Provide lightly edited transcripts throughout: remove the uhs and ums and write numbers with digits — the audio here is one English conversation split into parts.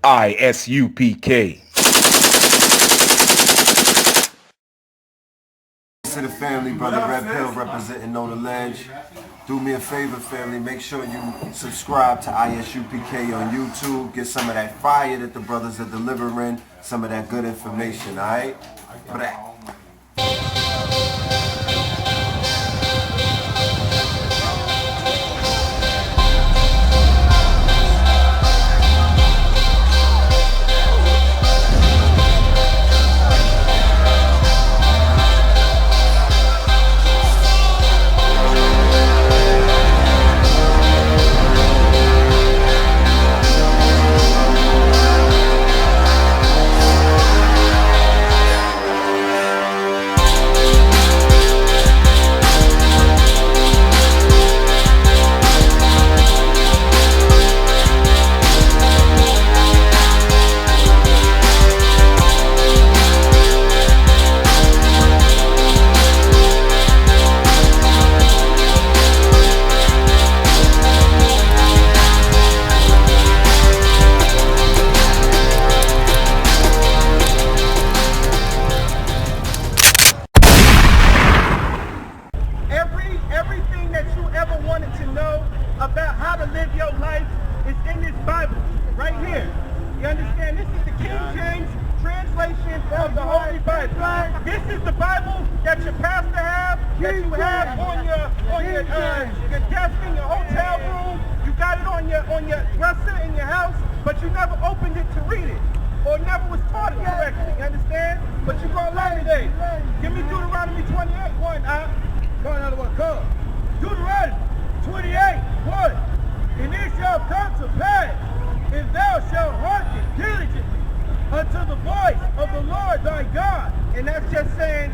I.S.U.P.K. To the family, brother Red Pill representing Know the Ledge. Do me a favor, family. Make sure you subscribe to I.S.U.P.K. on YouTube. Get some of that fire that the brothers are delivering. Some of that good information, all right? Everything that you ever wanted to know about how to live your life is in this Bible, right here. You understand? This is the King James translation of the Holy Bible. This is the Bible that your pastor have, that you have on your desk in your hotel room. You got it on your dresser in your house, but you never opened it to read it, or never was taught it correctly. You understand? But you're gonna learn today. Give me Deuteronomy 28:1. Go another one. Go. Deuteronomy 28:1. And it shall come to pass, if thou shalt hearken diligently unto the voice of the Lord thy God. And that's just saying,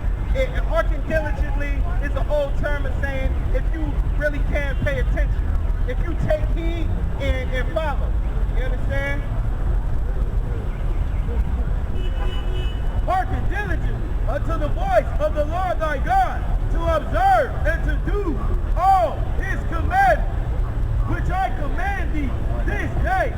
hearken diligently is an old term of saying if you really can pay attention, if you take heed and follow. You understand? Hearken diligently unto the voice of the Lord thy God, to observe and to do all his commandments, which I command thee this day,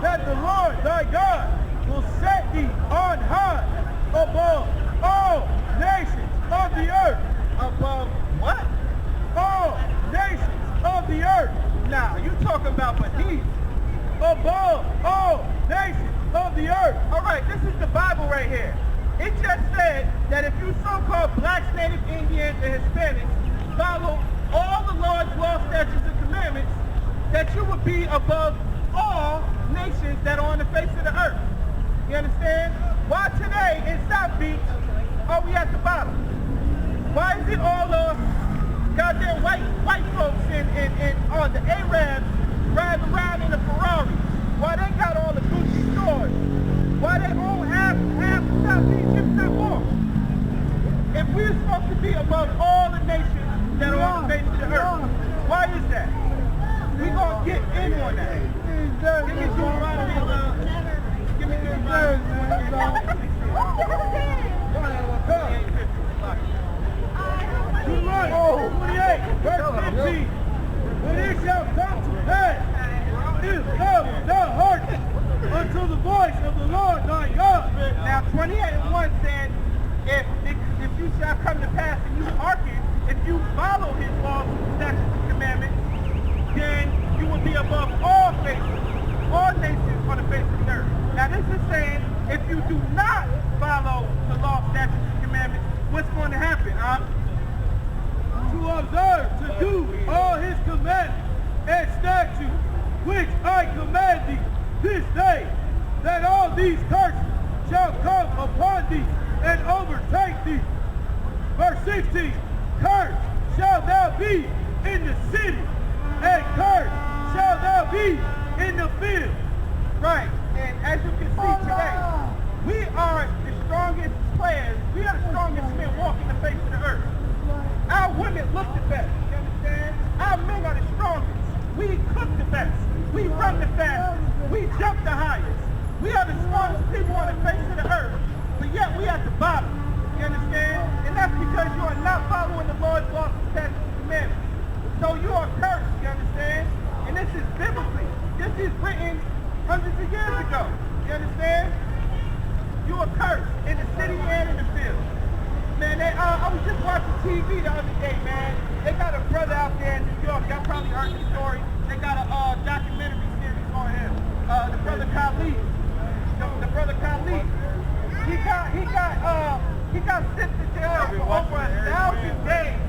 that the Lord thy God will set thee on high above all nations of the earth. Above what? All nations of the earth. Now, you talking about beneath. Above all nations of the earth. All right, this is the Bible right here. It just said that if you so-called blacks, native Indians, and Hispanics follow all the Lord's law, statutes, and commandments, that you would be above all nations that are on the face of the earth. You understand? Why today in South Beach are we at the bottom? Why is it all the goddamn white folks and the Arabs riding around in a Ferrari? Why they got all the Gucci stores? Why they own half South Beach, if not more? If we're supposed to be above all the nations that are on the face of the earth, why is that? We're going to get in on that. Give me Deuteronomy. Give me Deuteronomy. Deuteronomy 28, verse 15. When it shall come to pass, if thou shalt hearken unto the voice of the Lord thy God. Now 28:1 said, if you shall come to pass and you hearken, if you follow his laws, statutes, and commandments, then you will be above all faces, all nations on the face of the earth. Now this is saying, if you do not follow the law, statutes, and commandments, what's going to happen? To observe, to do all his commandments and statutes, which I command thee this day, that all these curses shall come upon thee and overtake thee. Verse 16, cursed shall thou be in the city, and cursed shall thou be in the field. Right, and as you can see today, we are the strongest players, we are the strongest men walking the face of the earth. Our women look the best, you understand? Our men are the strongest. We cook the best. We run the fastest. We jump the highest. We are the smartest people on the face of the earth, but yet we at the bottom. You understand? And that's because you are not following the Lord's laws, statutes, and commandments. So you are cursed, you understand? And this is biblically. This is written hundreds of years ago. You understand? You are cursed in the city and in the field. Man, I was just watching TV the other day, man. They got a brother out there in New York. Y'all probably heard the story. They got a documentary series on him. The brother Kalief. The brother Kalief. He got sent to jail for over 1,000 days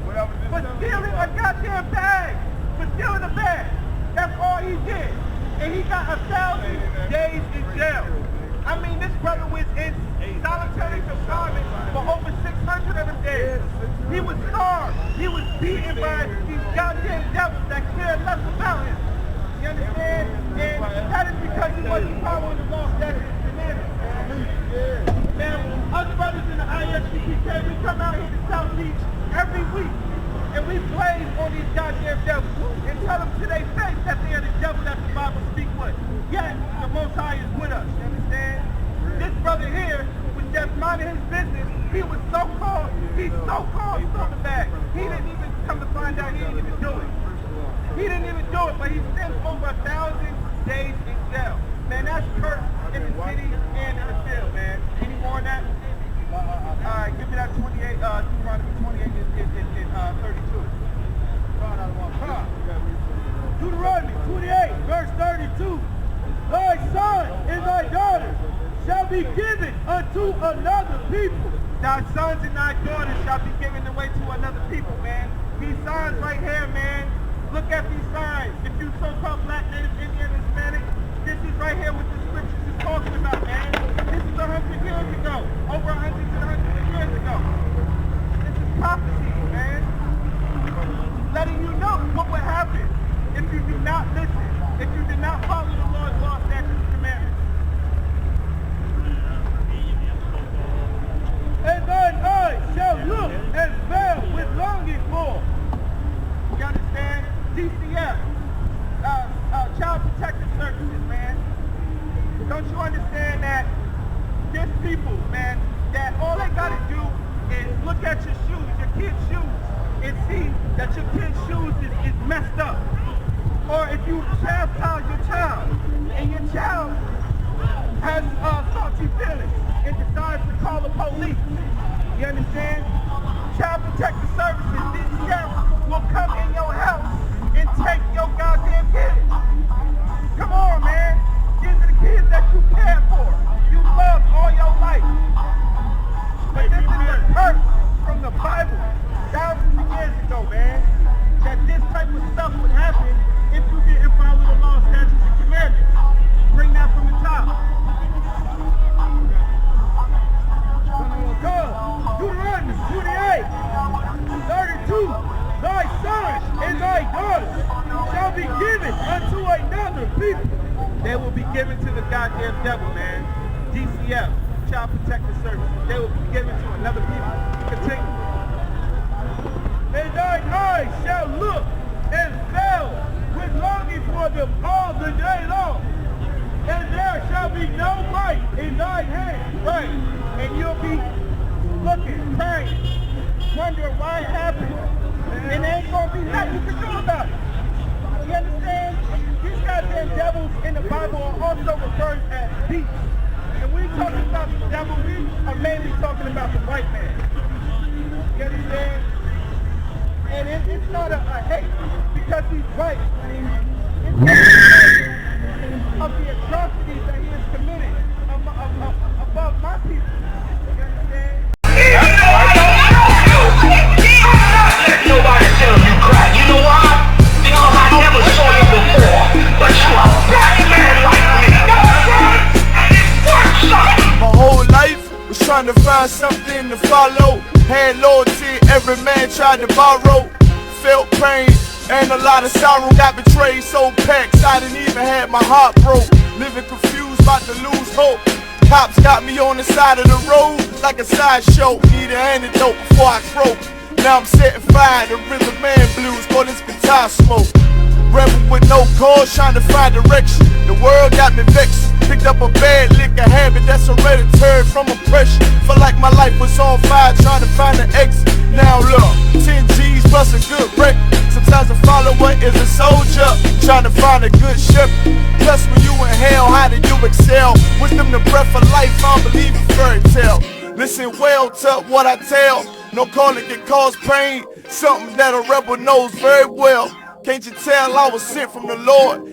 for stealing a goddamn bag. For stealing a bag. That's all he did. And he got 1,000 days in jail. I mean, this brother was in solitary confinement for over 600 of them days. He was starved. He was beaten by these goddamn devils that cared less about him. You understand? And that is because he wasn't following the law, statutes, and commandments. Now, us brothers in the I.S.U.P.K, we come out here to South Beach every week, and we blaze on these goddamn devils and tell them to their face that they are the devil that the Bible speaks with. Yet, the Most High is with us, you understand? This brother here was just minding his business. He was so-called stole the bag. He didn't even come to find out he didn't even do it. He didn't even do it, but he spent over 1,000 days in jail. Man, that's cursed in the city and in the field, man. Any more on that? Alright, give me that 28, Deuteronomy 28 and 32. Deuteronomy 28, verse 32. Thy son and thy daughter shall be given unto another people. Thy sons and thy daughters shall be given away to another people, man. These signs right here, man. Look at these signs. If you so-called black, native, Indian, Hispanic, this is right here what the scriptures is talking about, man. This is 100 years ago. Over 100 of years ago. This is prophecy, man. Letting you know what would happen if you do not listen. If you did not follow the Lord's law, statutes, and commandments. And thine eyes shall look and fail with longing for. You understand? DCF, Child Protective Services, man. Don't you understand that there's people, man, that all they gotta do is look at your shoes, your kid's shoes, and see that your kid's shoes is messed up. Or if you chastise your child, and your child has salty feelings and decides to call the police. You understand? Child Protective Services, DCF, will come in your house and take your goddamn kids. Come on, man. These are the kids that you care for. You love all your life. But this is a curse from the Bible thousands of years ago, man. That this type of stuff would happen if you didn't follow the law, statutes, and commandments. Bring that from the top. Deuteronomy 28, 32. Thy son and thy daughter shall be given unto another people. They will be given to the goddamn devil, man. DCF, Child Protective Services. They will be given to another people. Continue. And thine eyes shall look and fail with longing for them all the day long. And there shall be no light in thine hand. Right. And you'll be looking, praying, wondering why it happened. And there ain't gonna be nothing you can do about it. You understand? These goddamn devils in the Bible are also referred as beasts. And when we talking about the devil, we are mainly talking about the white man. You understand? And it's not a hate because he's white. It's because of the atrocities that he has committed above my people. You understand? Nobody tell you cry. You know why? Because I never saw you before. But you are a black man like me. And it works something. My whole life was trying to find something to follow. Had loyalty, every man tried to borrow. Felt pain and a lot of sorrow. Got betrayed, sold packs, I didn't even have my heart broke. Living confused, about to lose hope. Cops got me on the side of the road like a sideshow. Need an antidote before I croak. Now I'm setting fire to rhythm man blues, boy this guitar smoke. Rebel with no cause, trying to find direction. The world got me vexed. Picked up a bad liquor habit that's hereditary from oppression. Felt like my life was on fire trying to find an exit. Now look, 10 G's plus a good record. Sometimes a follower is a soldier trying to find a good shepherd. Plus when you in hell, how do you excel? Wisdom the breath of life, I don't believe in fairy tale. Listen well to what I tell. No calling can cause pain. Something that a rebel knows very well. Can't you tell I was sent from the Lord?